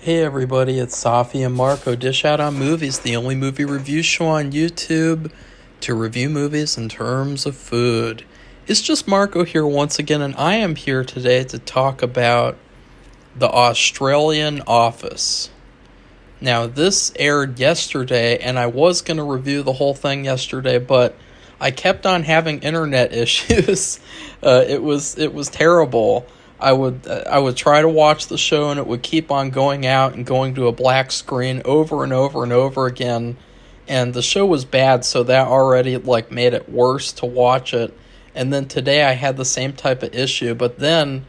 Hey everybody, it's Safi and Marco. Dish Out on Movies, the only movie review show on YouTube to review movies in terms of food. It's just Marco here once again, and I am here today to talk about The Australian Office. Now, this aired yesterday, and I was going to review the whole thing yesterday, but I kept on having internet issues. It was terrible. I would try to watch the show, and it would keep on going out and going to a black screen over and over and over again. And the show was bad, so that already made it worse to watch it. And then today I had the same type of issue, but then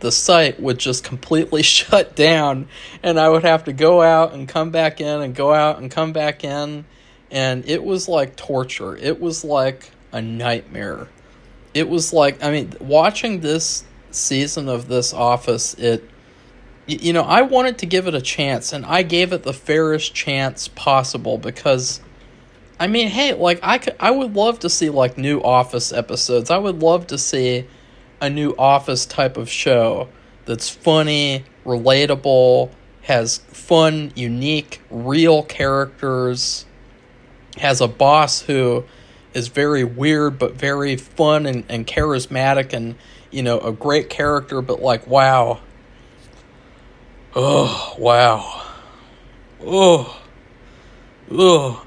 the site would just completely shut down, and I would have to go out and come back in and go out and come back in, and it was like torture. It was like a nightmare. It was watching this season of this Office, I wanted to give it a chance, and I gave it the fairest chance possible because, I would love to see new Office episodes. I would love to see a new Office type of show that's funny, relatable, has fun, unique, real characters, has a boss who is very weird but very fun and charismatic and, a great character, but wow. Oh, wow. Oh. Look,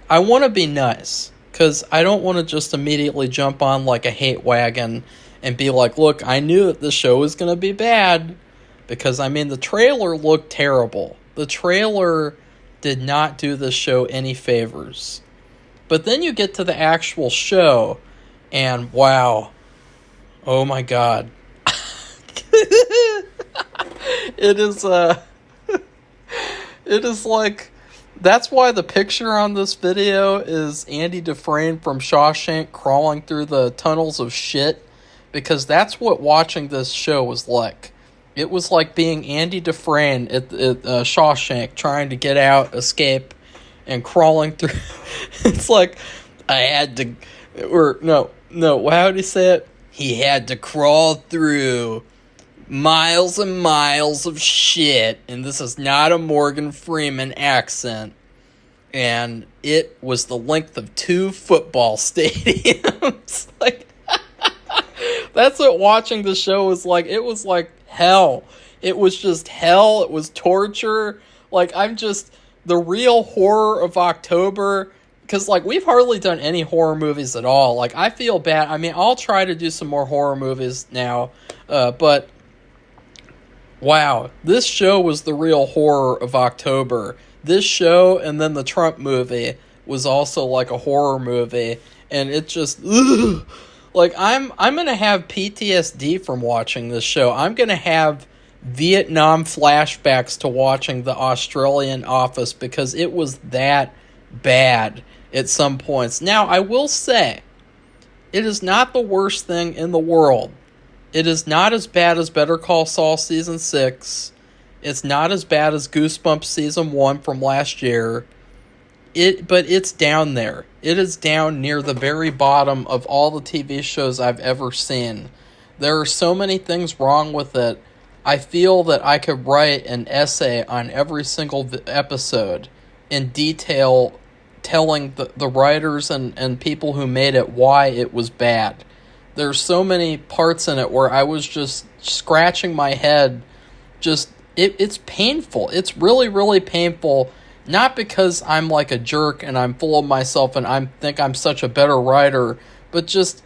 I want to be nice, because I don't want to just immediately jump on a hate wagon and be like, look, I knew that the show was going to be bad, because, the trailer looked terrible. The trailer did not do this show any favors. But then you get to the actual show, and wow. Oh my god. It is that's why the picture on this video is Andy Dufresne from Shawshank crawling through the tunnels of shit, because that's what watching this show was like. It was like being Andy Dufresne at Shawshank, trying to get out, escape, and crawling through. It's like, I had to, or no, how did he say it? He had to crawl through miles and miles of shit, and this is not a Morgan Freeman accent, and it was the length of 2 football stadiums. That's what watching the show was like. It was like hell. It was just hell. It was torture. The real horror of October, because we've hardly done any horror movies at all. I feel bad. I'll try to do some more horror movies now, but wow, this show was the real horror of October. This show, and then the Trump movie was also a horror movie, and it just, ugh. I'm gonna have PTSD from watching this show. I'm gonna have Vietnam flashbacks to watching The Australian Office, because it was that bad at some points. Now, I will say, it is not the worst thing in the world. It is not as bad as Better Call Saul Season 6. It's not as bad as Goosebumps Season 1 from last year. But it's down there. It is down near the very bottom of all the TV shows I've ever seen. There are so many things wrong with it. I feel that I could write an essay on every single episode in detail, telling the writers and people who made it why it was bad. There's so many parts in it where I was just scratching my head. It's painful. It's really, really painful. Not because I'm a jerk and I'm full of myself and I think I'm such a better writer, but just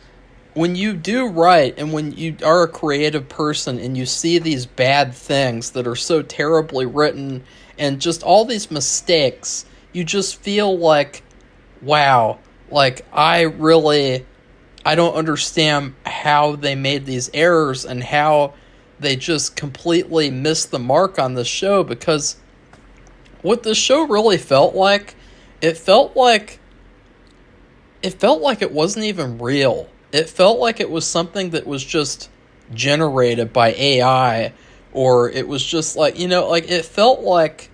when you do write and when you are a creative person and you see these bad things that are so terribly written and just all these mistakes, you just feel wow, I don't understand how they made these errors and how they just completely missed the mark on this show, because what the show really felt like, it felt like it wasn't even real. It felt like it was something that was just generated by AI, or it was just it felt like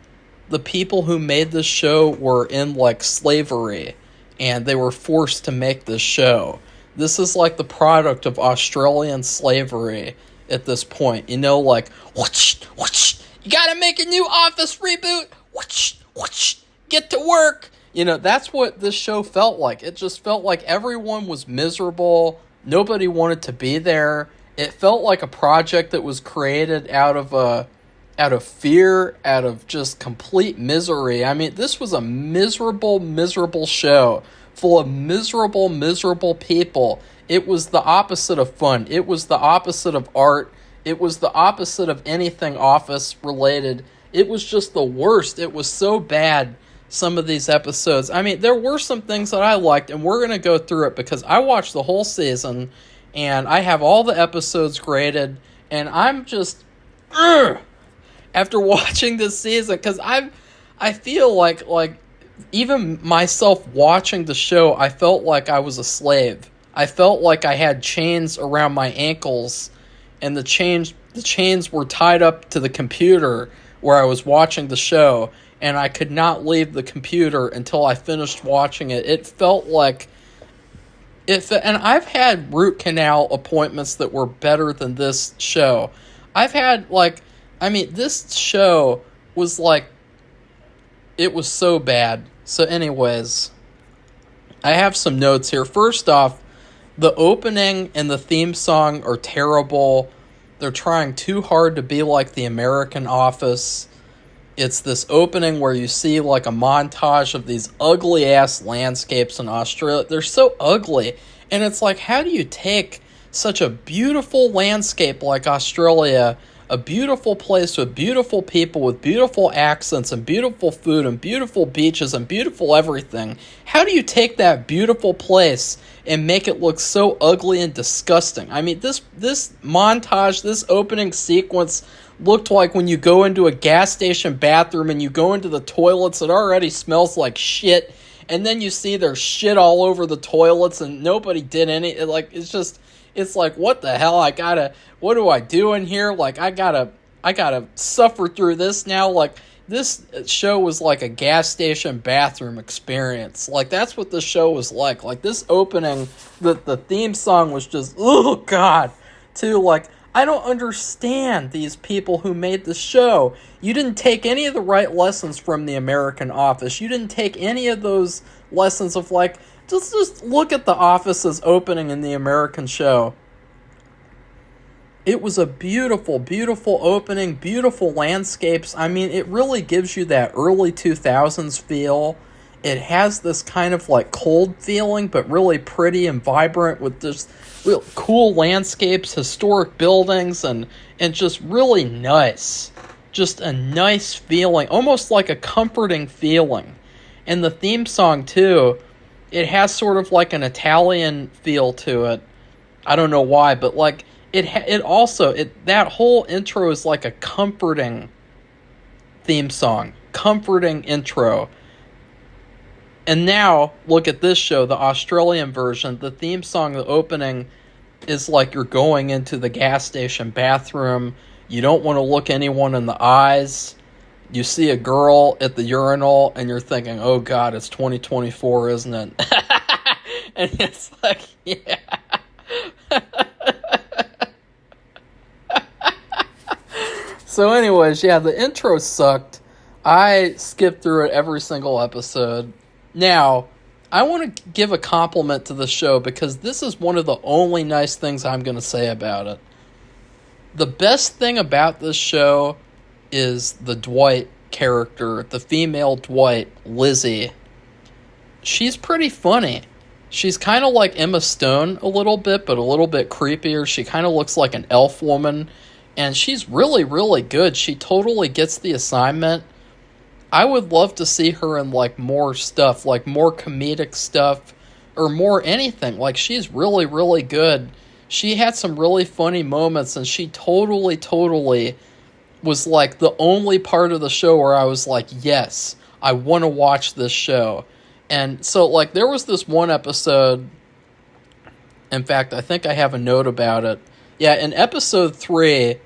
the people who made this show were in slavery and they were forced to make this show. This is the product of Australian slavery at this point. Whoosh, whoosh, You gotta make a new Office reboot. Whoosh, whoosh, get to work. You know, that's what this show felt like. It just felt like everyone was miserable. Nobody wanted to be there. It felt like a project that was created out of fear, out of just complete misery. I mean, this was a miserable, miserable show full of miserable, miserable people. It was the opposite of fun. It was the opposite of art. It was the opposite of anything Office related. It was just the worst. It was so bad, some of these episodes. I mean, there were some things that I liked, and we're going to go through it because I watched the whole season, and I have all the episodes graded, and I'm just... after watching this season, because I feel like even myself watching the show, I felt like I was a slave. I felt like I had chains around my ankles, and the chains were tied up to the computer where I was watching the show, and I could not leave the computer until I finished watching it. It felt like and I've had root canal appointments that were better than this show. I've had this show was it was so bad. So anyways, I have some notes here. First off, the opening and the theme song are terrible. They're trying too hard to be like the American Office. It's this opening where you see a montage of these ugly ass landscapes in Australia. They're so ugly. And it's like, how do you take such a beautiful landscape like Australia, a beautiful place with beautiful people, with beautiful accents and beautiful food and beautiful beaches and beautiful everything. How do you take that beautiful place and make it look so ugly and disgusting? I mean, this montage, this opening sequence looked like when you go into a gas station bathroom and you go into the toilets, it already smells like shit. And then you see there's shit all over the toilets and nobody did any, it's like, what the hell? What do I do in here? I gotta suffer through this now. This show was like a gas station bathroom experience. That's what this show was like. This opening, the theme song was just, oh God, I don't understand these people who made the show. You didn't take any of the right lessons from the American Office. You didn't take any of those lessons of just look at the Office's opening in the American show. It was a beautiful, beautiful opening, beautiful landscapes. I mean, it really gives you that early 2000s feel. It has this kind of cold feeling, but really pretty and vibrant with just real cool landscapes, historic buildings, and just really nice. Just a nice feeling, almost like a comforting feeling. And the theme song, too, it has sort of an Italian feel to it. I don't know why, but that whole intro is like a comforting theme song. Comforting intro. And now, look at this show, the Australian version. The theme song, the opening, is like you're going into the gas station bathroom. You don't want to look anyone in the eyes. You see a girl at the urinal, and you're thinking, oh God, it's 2024, isn't it? And it's like, yeah. So anyways, yeah, the intro sucked. I skipped through it every single episode. Now, I want to give a compliment to the show because this is one of the only nice things I'm going to say about it. The best thing about this show is the Dwight character, the female Dwight, Lizzie. She's pretty funny. She's kind of like Emma Stone a little bit, but a little bit creepier. She kind of looks like an elf woman, and she's really, really good. She totally gets the assignment. I would love to see her in more stuff, more comedic stuff, or more anything. She's really, really good. She had some really funny moments, and she totally was the only part of the show where I was like, yes, I want to watch this show. And so there was this one episode, in fact, I think I have a note about it. Yeah, in episode 3,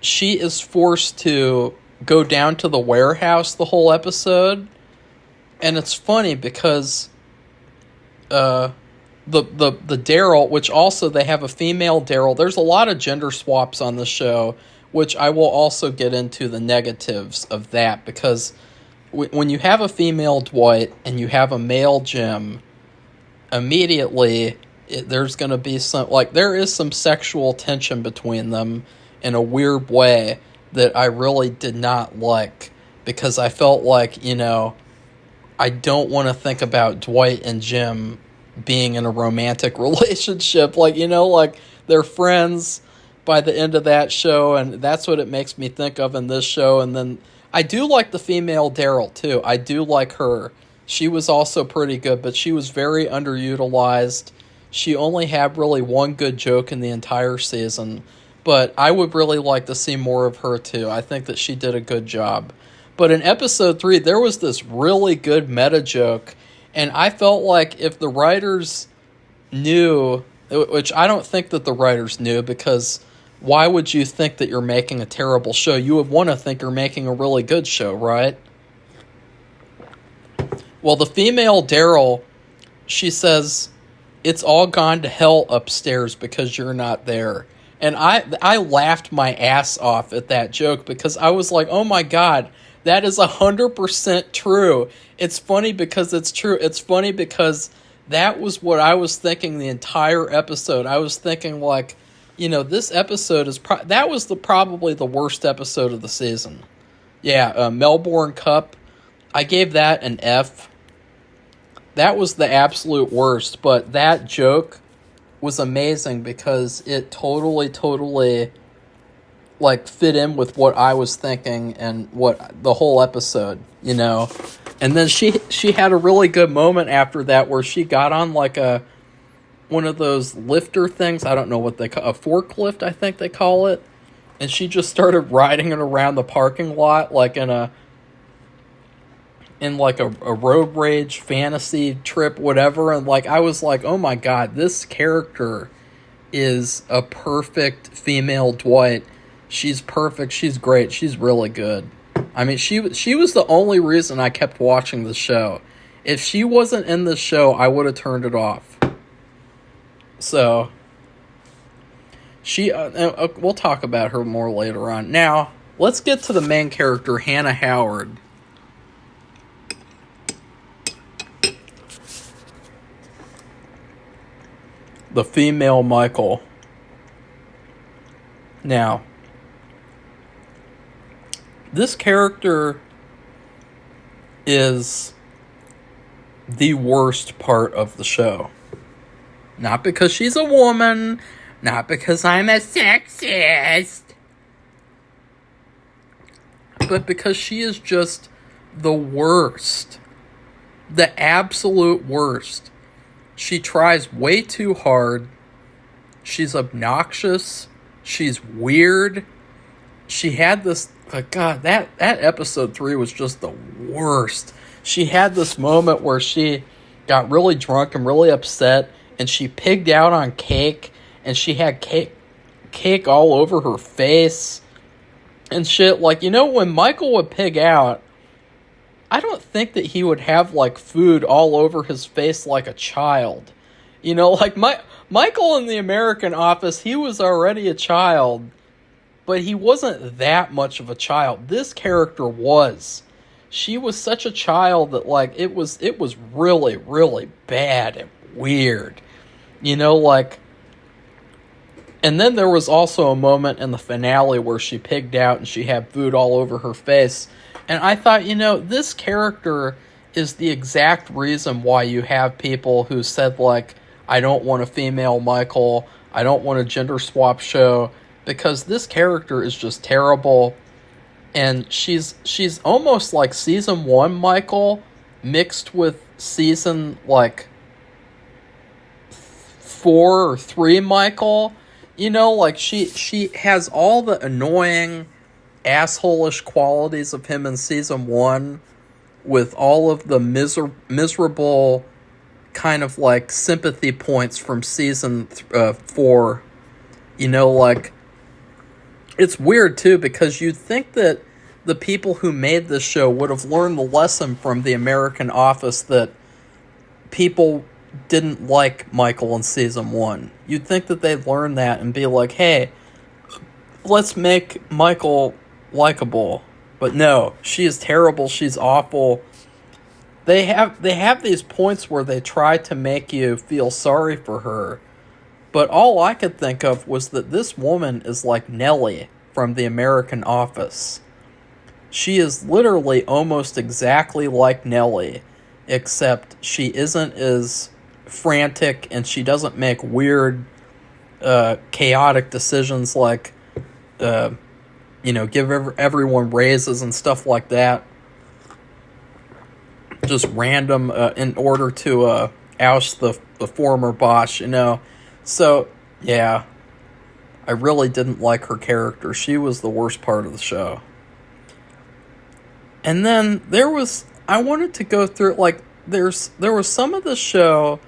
she is forced to go down to the warehouse the whole episode, and it's funny because the Daryl, which also they have a female Daryl. There's a lot of gender swaps on the show, which I will also get into the negatives of that, because when you have a female Dwight and you have a male Jim, immediately there's going to be some, like, there is some sexual tension between them in a weird way that I really did not like, because I felt like, you know, I don't want to think about Dwight and Jim being in a romantic relationship. Like, you know, like, they're friends by the end of that show, and that's what it makes me think of in this show. And then I do like the female Daryl, too. I do like her. She was also pretty good, but she was very underutilized. She only had really one good joke in the entire season, but I would really like to see more of her, too. I think that she did a good job. But in episode 3, there was this really good meta joke, and I felt like if the writers knew, which I don't think that the writers knew, because why would you think that you're making a terrible show? You would want to think you're making a really good show, right? Well, the female Daryl, she says, "It's all gone to hell upstairs because you're not there." And I laughed my ass off at that joke, because I was like, oh my God, that is 100% true. It's funny because it's true. It's funny because that was what I was thinking the entire episode. I was thinking, like, you know, this episode is that was probably the worst episode of the season. Yeah, Melbourne Cup, I gave that an F. That was the absolute worst, but that joke was amazing because it totally like fit in with what I was thinking and what the whole episode, you know. And then she had a really good moment after that where she got on like one of those lifter things. I don't know what they call a forklift, I think they call it. And she just started riding it around the parking lot like in a road rage fantasy trip, whatever. And like I was like, oh my God, this character is a perfect female Dwight. She's perfect. She's great. She's really good. I mean, she was the only reason I kept watching the show. If she wasn't in the show, I would have turned it off. So we'll talk about her more later on. Now, let's get to the main character, Hannah Howard. The female Michael. Now, this character is the worst part of the show. Not because she's a woman, not because I'm a sexist, but because she is just the worst. The absolute worst. She tries way too hard. She's obnoxious. She's weird. She had this... God, that episode 3 was just the worst. She had this moment where she got really drunk and really upset, and she pigged out on cake, and she had cake all over her face and shit. Like, you know, when Michael would pig out, I don't think that he would have, like, food all over his face like a child. You know, like, Michael in the American Office, he was already a child, but he wasn't that much of a child. This character was. She was such a child that, like, it was really, really bad and weird. You know, like... And then there was also a moment in the finale where she pigged out and she had food all over her face. And I thought, you know, this character is the exact reason why you have people who said, like, I don't want a female Michael, I don't want a gender swap show, because this character is just terrible. And she's almost like season 1 Michael mixed with season, like, 4 or 3 Michael. You know, like, she has all the annoying, asshole-ish qualities of him in season 1 with all of the miserable kind of, like, sympathy points from season 4. You know, like, it's weird, too, because you'd think that the people who made this show would have learned the lesson from the American Office that people didn't like Michael in season 1. You'd think that they'd learn that and be like, hey, let's make Michael likable. But no, she is terrible. She's awful. They have these points where they try to make you feel sorry for her. But all I could think of was that this woman is like Nellie from The American Office. She is literally almost exactly like Nellie, except she isn't as frantic and she doesn't make weird, chaotic decisions like, give everyone raises and stuff like that. Just random, in order to oust the former boss, So, yeah, I really didn't like her character. She was the worst part of the show. And then I wanted to go through, like, there was some of the show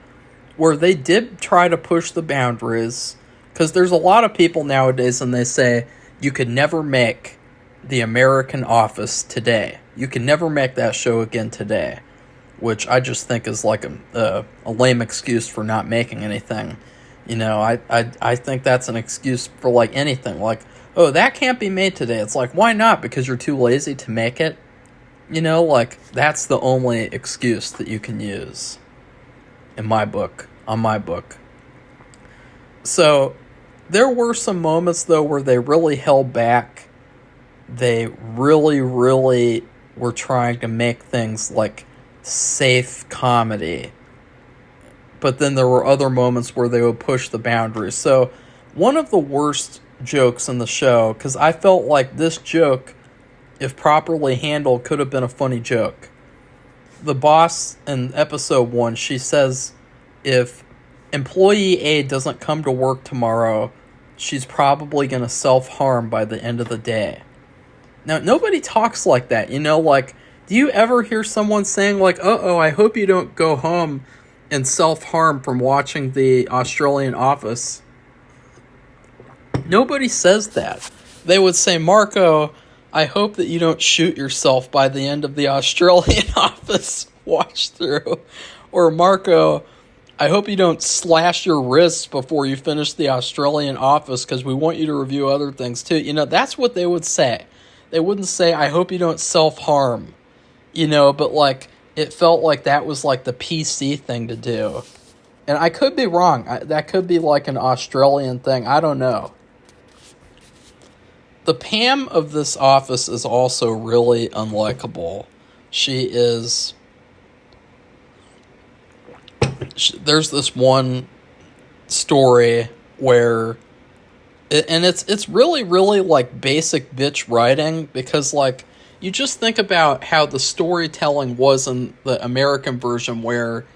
where they did try to push the boundaries, because there's a lot of people nowadays and they say, you could never make The American Office today. You can never make that show again today, which I just think is like a lame excuse for not making anything. I think that's an excuse for, like, anything. Like, oh, that can't be made today. It's like, why not? Because you're too lazy to make it? Like, that's the only excuse that you can use. On my book. So, there were some moments, though, where they really held back. They really, really were trying to make things, like, safe comedy. But then there were other moments where they would push the boundaries. So, one of the worst jokes in the show, because I felt like this joke, if properly handled, could have been a funny joke. The boss in episode 1, she says if employee A doesn't come to work tomorrow, she's probably going to self-harm by the end of the day. Now, nobody talks like that, like, do you ever hear someone saying, like, uh-oh, I hope you don't go home and self-harm from watching the Australian Office? Nobody says that. They would say, Marco, I hope that you don't shoot yourself by the end of the Australian Office watch through. Or, Marco, I hope you don't slash your wrists before you finish the Australian Office because we want you to review other things too. That's what they would say. They wouldn't say, I hope you don't self-harm. But, like, it felt like that was, like, the PC thing to do. And I could be wrong. That could be, like, an Australian thing. I don't know. The Pam of this office is also really unlikable. There's this one story where, and it's really, really, like, basic bitch writing, because, like, you just think about how the storytelling was in the American version, where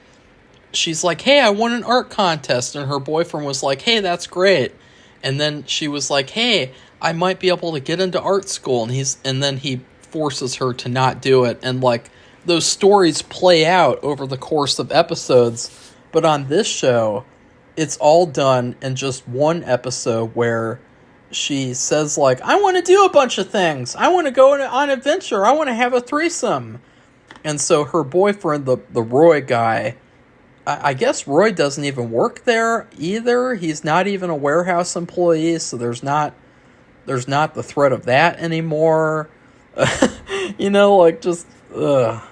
she's like, hey, I won an art contest, and her boyfriend was like, hey, that's great. And then she was like, hey, I might be able to get into art school, and then he forces her to not do it, and, like, those stories play out over the course of episodes. But on this show, it's all done in just one episode where she says, like, I want to do a bunch of things. I want to go on an adventure. I want to have a threesome. And so her boyfriend, the Roy guy, I guess Roy doesn't even work there either. He's not even a warehouse employee, so there's not the threat of that anymore. Like, just, ugh.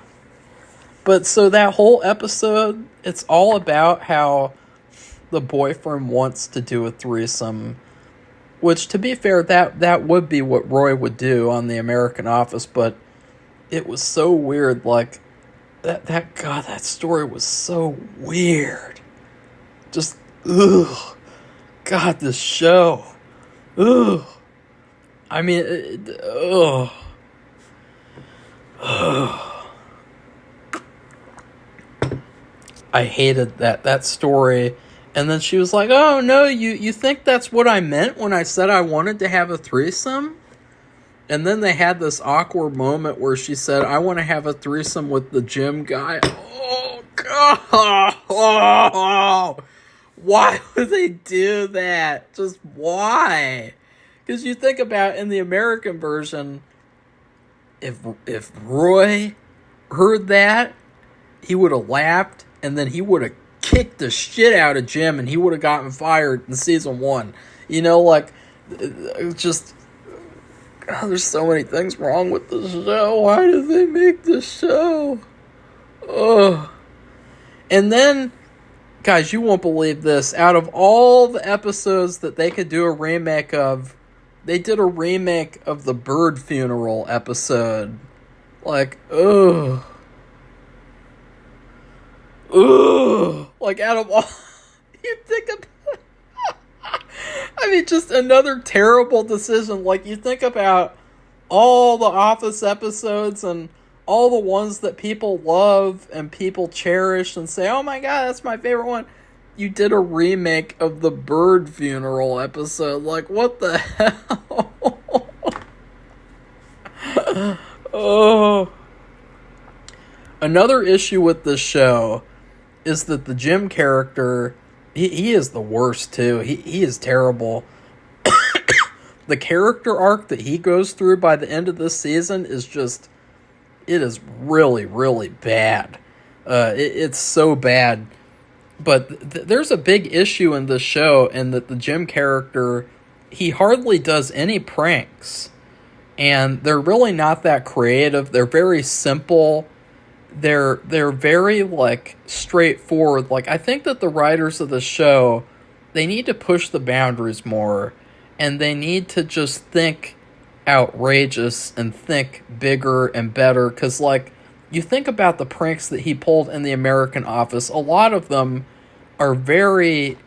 But so that whole episode, it's all about how the boyfriend wants to do a threesome, which, to be fair, that would be what Roy would do on The American Office, but it was so weird. Like, that story was so weird. Just, ugh. God, this show. Ugh. I mean, ugh. Ugh. I hated that story. And then she was like, oh, no, you think that's what I meant when I said I wanted to have a threesome? And then they had this awkward moment where she said, I want to have a threesome with the gym guy. Oh, God. Oh, why would they do that? Just why? Because you think about, in the American version, if Roy heard that, he would have laughed, and then he would have kicked the shit out of Jim, and he would have gotten fired in season 1. Like, just, Oh, there's so many things wrong with this show. Why did they make this show? Ugh. And then, guys, you won't believe this. Out of all the episodes that they could do a remake of, they did a remake of the bird funeral episode. Like, ugh. Ugh. Like, out of all... you think about... I mean, just another terrible decision. Like, you think about all the Office episodes and all the ones that people love and people cherish and say, oh my god, that's my favorite one. You did a remake of the bird funeral episode. Like, what the hell? Oh. Another issue with this show is that the Jim character, he is the worst too. He is terrible. The character arc that he goes through by the end of this season is just, it is really, really bad. It's so bad. But there's a big issue in this show in that the Jim character, he hardly does any pranks. And they're really not that creative. They're very simple. They're very, like, straightforward. Like, I think that the writers of the show, they need to push the boundaries more. And they need to just think outrageous and think bigger and better. Because, like, you think about the pranks that he pulled in the American Office, a lot of them are very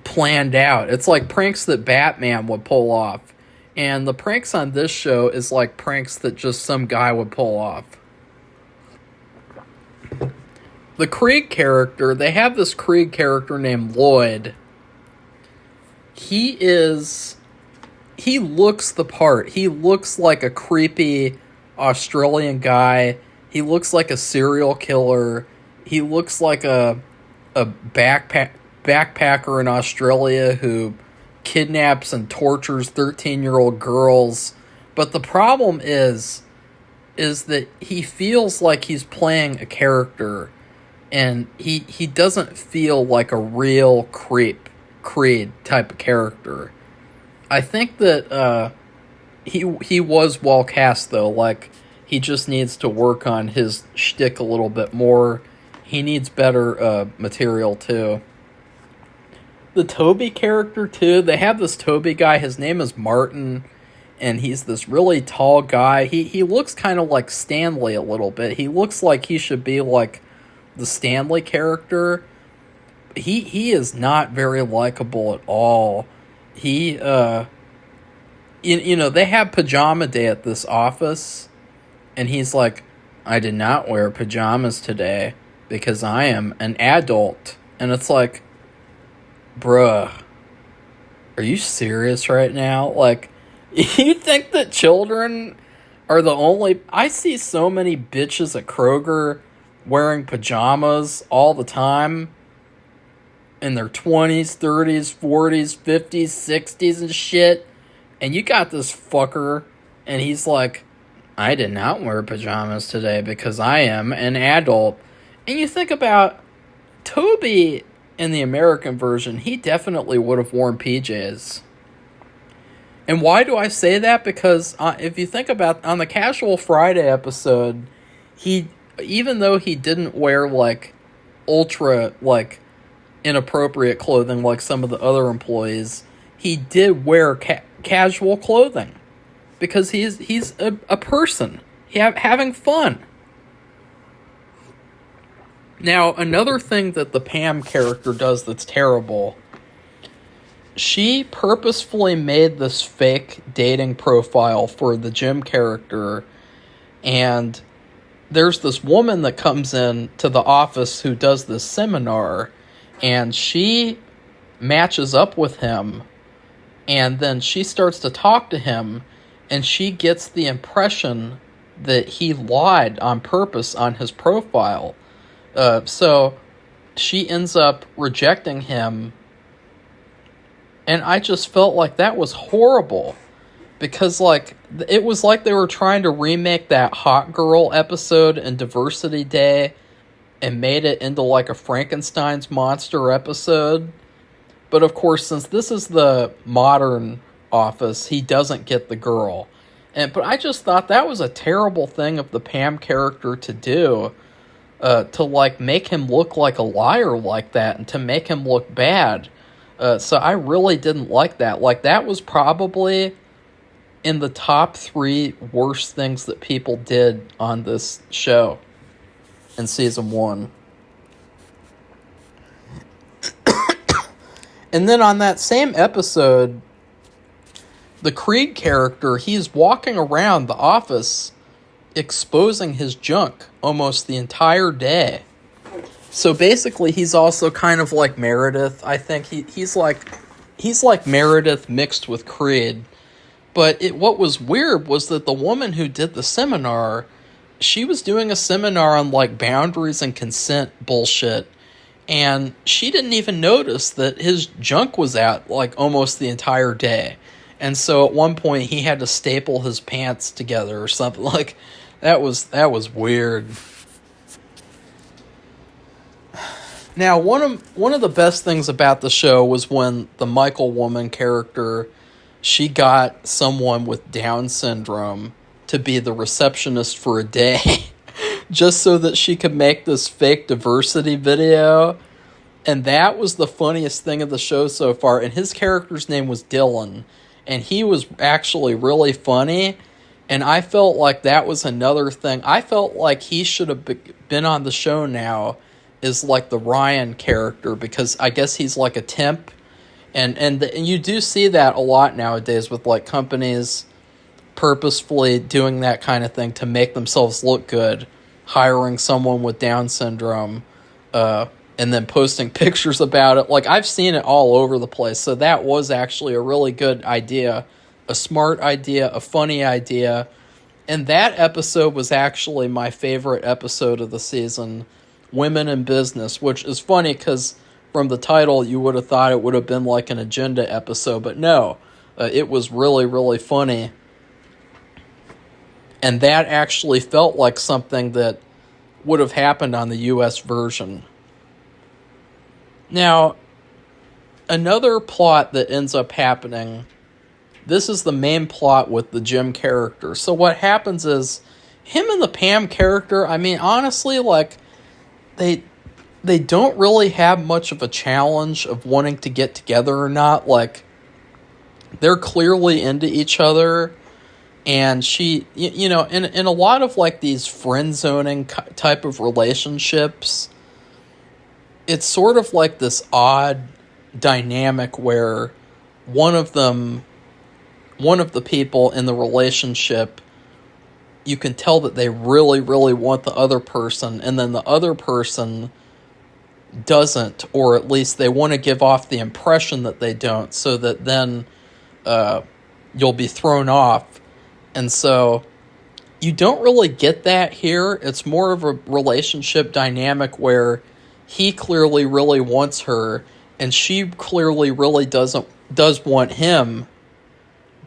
planned out. It's like pranks that Batman would pull off. And the pranks on this show is like pranks that just some guy would pull off. The Krieg character, they have this Krieg character named Lloyd. He looks the part. He looks like a creepy Australian guy. He looks like a serial killer. He looks like a backpacker in Australia who kidnaps and tortures 13-year-old girls. But the problem is that he feels like he's playing a character, and he doesn't feel like a real Creed type of character. I think that he was well cast though. Like, he just needs to work on his shtick a little bit more. He needs better material too. The Toby character too. They have this Toby guy. His name is Martin, and he's this really tall guy. He looks kind of like Stanley a little bit. He looks like he should be like the Stanley character. He is not very likable at all. He you know, they have pajama day at this office, and he's like, I did not wear pajamas today because I am an adult. And it's like, bruh, are you serious right now? Like, you think that children are the only... I see so many bitches at Kroger wearing pajamas all the time in their 20s, 30s, 40s, 50s, 60s and shit. And you got this fucker, and he's like, I did not wear pajamas today because I am an adult. And you think about Toby in the American version, he definitely would have worn PJs. And why do I say that? Because if you think about on the Casual Friday episode, even though he didn't wear like ultra like inappropriate clothing like some of the other employees, he did wear casual clothing because he's a person having fun. Now, another thing that the Pam character does that's terrible, she purposefully made this fake dating profile for the Jim character, and there's this woman that comes in to the office who does this seminar, and she matches up with him, and then she starts to talk to him, and she gets the impression that he lied on purpose on his profile. So she ends up rejecting him, and I just felt like that was horrible, because like it was like they were trying to remake that Hot Girl episode in Diversity Day and made it into like a Frankenstein's monster episode. But of course, since this is the modern office, he doesn't get the girl. But I just thought that was a terrible thing of the Pam character to do, to like make him look like a liar like that and to make him look bad. So I really didn't like that. Like, that was probably in the top 3 worst things that people did on this show in season 1. And then on that same episode, the Creed character, he's walking around the office exposing his junk almost the entire day. So basically, he's also kind of like Meredith. I think he's like Meredith mixed with Creed. But what was weird was that the woman who did the seminar, she was doing a seminar on like boundaries and consent bullshit. And she didn't even notice that his junk was out like almost the entire day. And so at one point he had to staple his pants together or something. Like, that was weird. Now, one of the best things about the show was when the Michael woman character, she got someone with Down syndrome to be the receptionist for a day. Just so that she could make this fake diversity video. And that was the funniest thing of the show so far. And his character's name was Dylan. And he was actually really funny. And I felt like that was another thing. I felt like he should have been on the show now as like the Ryan character. Because I guess he's like a temp. And you do see that a lot nowadays with like companies purposefully doing that kind of thing to make themselves look good. Hiring someone with Down syndrome, and then posting pictures about it. Like, I've seen it all over the place. So that was actually a really good idea, a smart idea, a funny idea. And that episode was actually my favorite episode of the season, Women in Business, which is funny because from the title, you would have thought it would have been like an agenda episode. But no, it was really, really funny. And that actually felt like something that would have happened on the US version. Now, another plot that ends up happening, this is the main plot with the Jim character. So what happens is, him and the Pam character, I mean, honestly, like, they don't really have much of a challenge of wanting to get together or not. Like, they're clearly into each other. And she, you know, in a lot of like these friend zoning type of relationships, it's sort of like this odd dynamic where one of the people in the relationship, you can tell that they really, really want the other person, and then the other person doesn't, or at least they want to give off the impression that they don't, so that then you'll be thrown off. And so you don't really get that here. It's more of a relationship dynamic where he clearly really wants her and she clearly really does want him,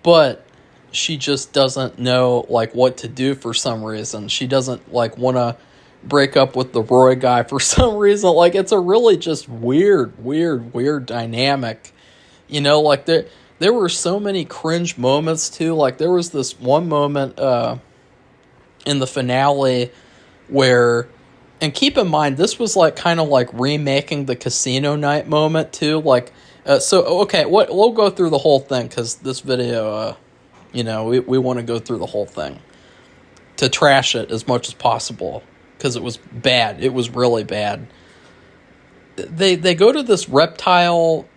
but she just doesn't know like what to do for some reason. She doesn't like want to break up with the Roy guy for some reason. Like, it's a really just weird dynamic. You know, like there were so many cringe moments, too. Like, there was this one moment in the finale where... And keep in mind, this was, like, kind of like remaking the casino night moment, too. Like, okay, we'll go through the whole thing, because this video, you know, we want to go through the whole thing. To trash it as much as possible, because it was bad. It was really bad. They go to this reptile...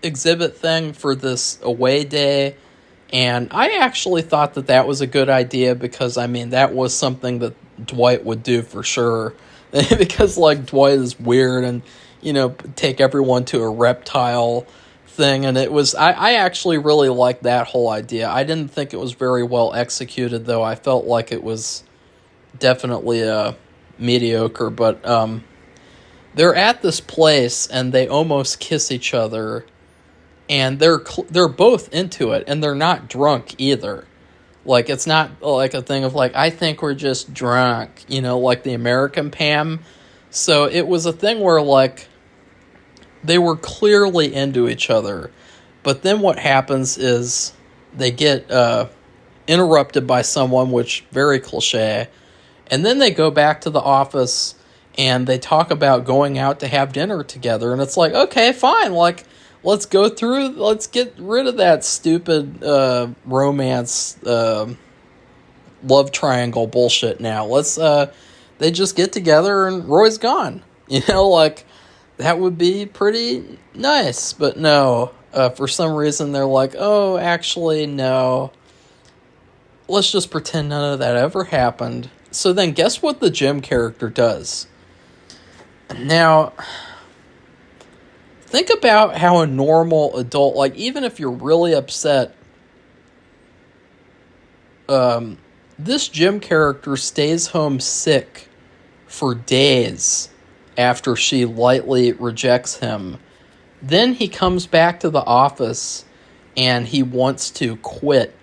exhibit thing for this away day, and I actually thought that was a good idea, because I mean that was something that Dwight would do for sure, because like Dwight is weird and, you know, take everyone to a reptile thing, and it was I actually really liked that whole idea. I didn't think it was very well executed, though. I felt like it was definitely mediocre, but they're at this place and they almost kiss each other. And they're both into it, and they're not drunk either. Like, it's not like a thing of like, I think we're just drunk, you know, like the American Pam. So it was a thing where like they were clearly into each other. But then what happens is they get interrupted by someone, which very cliche, and then they go back to the office and they talk about going out to have dinner together, and it's like, okay, fine, like, let's get rid of that stupid romance love triangle bullshit now. They just get together and Roy's gone. Like, that would be pretty nice, but no. For some reason, they're like, oh, actually, no. Let's just pretend none of that ever happened. So then guess what the Jim character does? Now, think about how a normal adult, like, even if you're really upset, this Jim character stays home sick for days after she lightly rejects him. Then he comes back to the office and he wants to quit.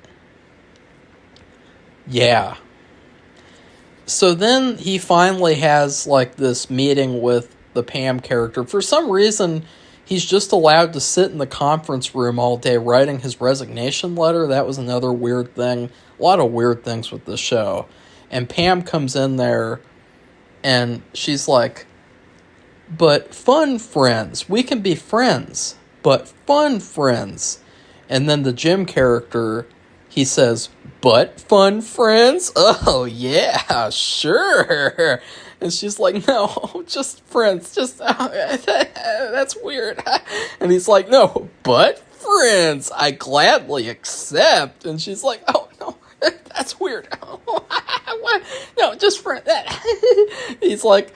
Yeah. So then he finally has like this meeting with the Pam character. For some reason, he's just allowed to sit in the conference room all day writing his resignation letter. That was another weird thing. A lot of weird things with this show. And Pam comes in there and she's like, but fun friends. We can be friends, but fun friends. And then the Jim character, he says, but fun friends? Oh, yeah, sure. And she's like, no, just friends. Just, that's weird. And he's like, no, but friends. I gladly accept. And she's like, oh, no, that's weird. No, just friends. He's like,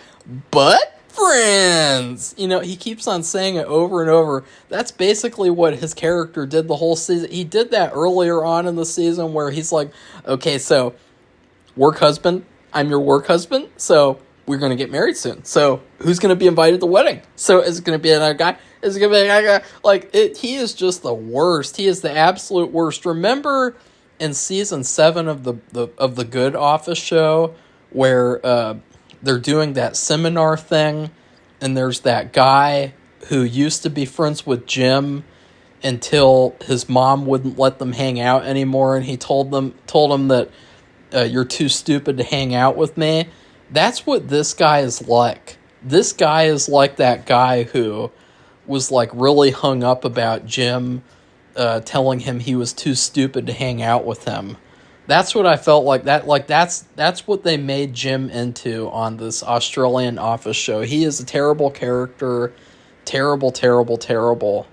but friends. He keeps on saying it over and over. That's basically what his character did the whole season. He did that earlier on in the season where he's like, okay, so work husband, I'm your work husband, so we're going to get married soon. So who's going to be invited to the wedding? So is it going to be another guy? Is it going to be another guy? Like, he is just the worst. He is the absolute worst. Remember in season 7 of the Good Office show where they're doing that seminar thing, and there's that guy who used to be friends with Jim until his mom wouldn't let them hang out anymore, and he told him that you're too stupid to hang out with me. That's what this guy is like. This guy is like that guy who was like really hung up about Jim telling him he was too stupid to hang out with him. That's what I felt like. That's what they made Jim into on this Australian Office show. He is a terrible character. Terrible, terrible, terrible.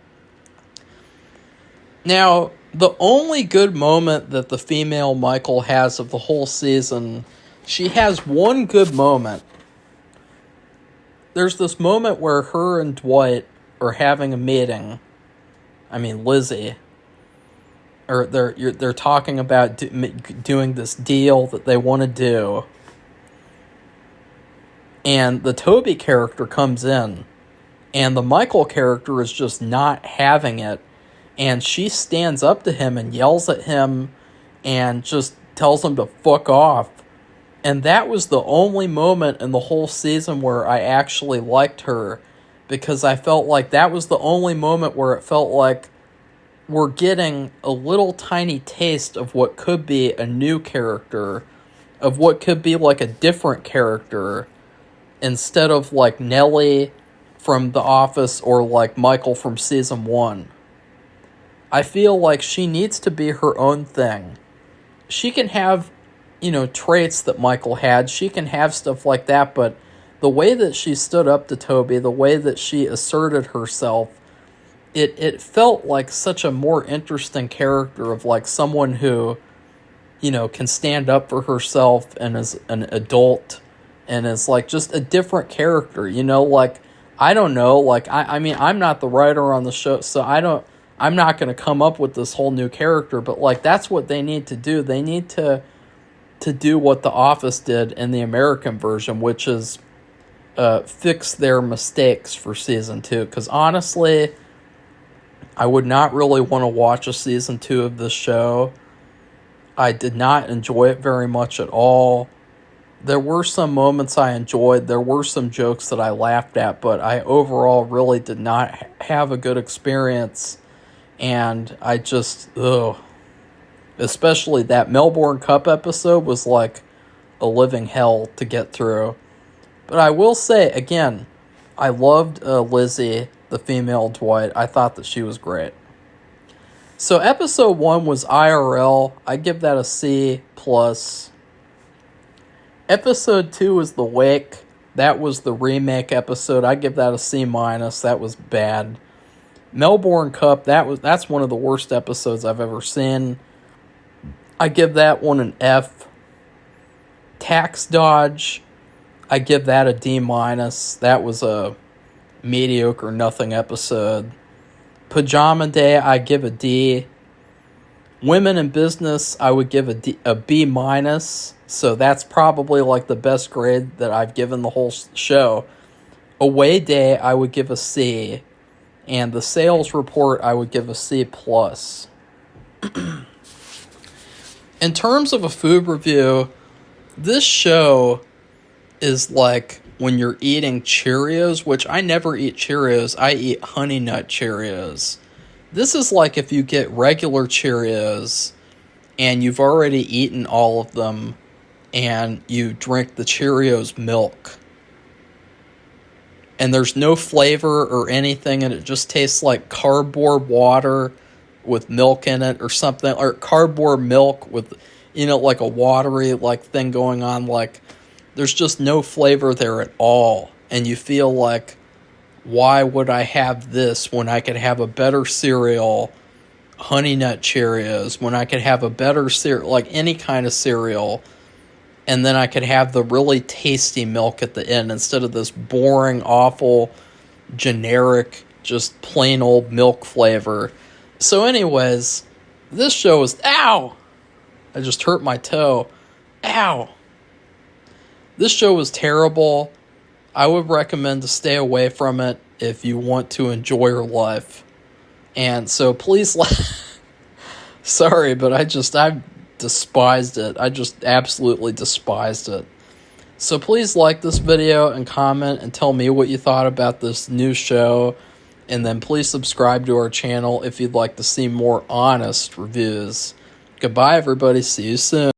Now, the only good moment that the female Michael has of the whole season, she has one good moment. There's this moment where her and Dwight are having a meeting. I mean, Lizzie. Or they're talking about doing this deal that they want to do. And the Toby character comes in. And the Michael character is just not having it. And she stands up to him and yells at him and just tells him to fuck off. And that was the only moment in the whole season where I actually liked her. Because I felt like that was the only moment where it felt like we're getting a little tiny taste of what could be a new character, of what could be like a different character, instead of like Nellie from The Office or like Michael from season 1. I feel like she needs to be her own thing. She can have, traits that Michael had. She can have stuff like that, but the way that she stood up to Toby, the way that she asserted herself, it felt like such a more interesting character of like someone who, can stand up for herself and is an adult and is like just a different character, like, I don't know, like, I mean, I'm not the writer on the show, so I'm not going to come up with this whole new character, but like, that's what they need to do. They need to do what The Office did in the American version, which is fix their mistakes for season 2. Because honestly, I would not really want to watch a season 2 of this show. I did not enjoy it very much at all. There were some moments I enjoyed. There were some jokes that I laughed at, but I overall really did not have a good experience. And I just, ugh. Especially that Melbourne Cup episode was like a living hell to get through. But I will say, again, I loved Lizzie, the female Dwight. I thought that she was great. So episode 1 was IRL. I give that a C+. Episode 2 was The Wake. That was the remake episode. I give that a C-. That was bad. Melbourne Cup, that's one of the worst episodes I've ever seen. I give that one an F. Tax Dodge, I give that a D-. That was a mediocre nothing episode. Pajama Day, I give a D. Women in Business, I would give a B-. So that's probably like the best grade that I've given the whole show. Away Day, I would give a C. And the Sales Report, I would give a C+. In terms of a food review, this show is like when you're eating Cheerios, which I never eat Cheerios. I eat Honey Nut Cheerios. This is like if you get regular Cheerios and you've already eaten all of them and you drink the Cheerios milk. And there's no flavor or anything, and it just tastes like cardboard water with milk in it or something, or cardboard milk with, like a watery like thing going on. Like, there's just no flavor there at all. And you feel like, why would I have this when I could have a better cereal, Honey Nut Cheerios, when I could have a better cereal, like any kind of cereal, and then I could have the really tasty milk at the end instead of this boring, awful, generic, just plain old milk flavor. So anyways, this show is... Ow! I just hurt my toe. Ow! This show was terrible. I would recommend to stay away from it if you want to enjoy your life. And so please... Sorry, but I despised it. I just absolutely despised it. So please like this video and comment and tell me what you thought about this new show. And then please subscribe to our channel if you'd like to see more honest reviews. Goodbye, everybody. See you soon.